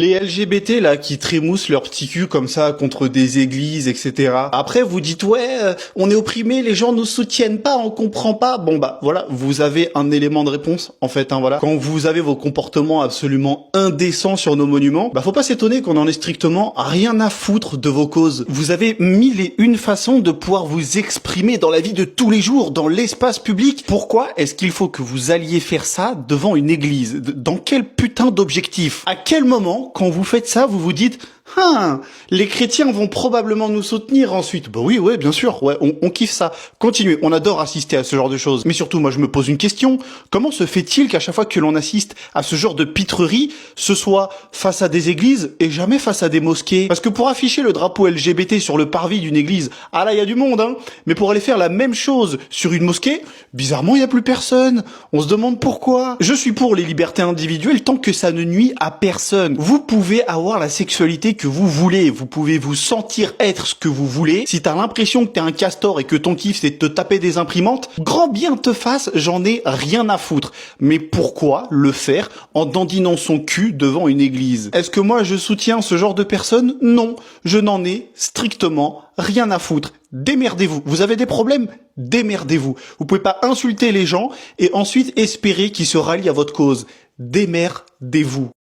Les LGBT là qui trémoussent leur petit cul comme ça contre des églises, etc. Après vous dites ouais, on est opprimé, les gens nous soutiennent pas, on comprend pas. Bon bah voilà, vous avez un élément de réponse en fait. Voilà. Quand vous avez vos comportements absolument indécents sur nos monuments, bah faut pas s'étonner qu'on en ait strictement rien à foutre de vos causes. Vous avez mille et une façons de pouvoir vous exprimer dans la vie de tous les jours, dans l'espace public. Pourquoi est-ce qu'il faut que vous alliez faire ça devant une église? Dans quel putain d'objectif? À quel moment quand vous faites ça, vous vous dites les chrétiens vont probablement nous soutenir ensuite. Bah oui, ouais, bien sûr, ouais, on kiffe ça. Continuez, on adore assister à ce genre de choses. Mais surtout, moi, je me pose une question. Comment se fait-il qu'à chaque fois que l'on assiste à ce genre de pitrerie, ce soit face à des églises et jamais face à des mosquées? Parce que pour afficher le drapeau LGBT sur le parvis d'une église, ah là, il y a du monde, hein. Mais pour aller faire la même chose sur une mosquée, bizarrement, il y a plus personne. On se demande pourquoi. Je suis pour les libertés individuelles tant que ça ne nuit à personne. Vous pouvez avoir la sexualité que vous voulez, vous pouvez vous sentir être ce que vous voulez. Si t'as l'impression que t'es un castor et que ton kiff c'est de te taper des imprimantes, grand bien te fasse, j'en ai rien à foutre. Mais pourquoi le faire en dandinant son cul devant une église? Est-ce que moi je soutiens ce genre de personnes? Non, je n'en ai strictement rien à foutre. Démerdez-vous. Vous avez des problèmes? Démerdez-vous. Vous pouvez pas insulter les gens et ensuite espérer qu'ils se rallient à votre cause. Démerdez-vous.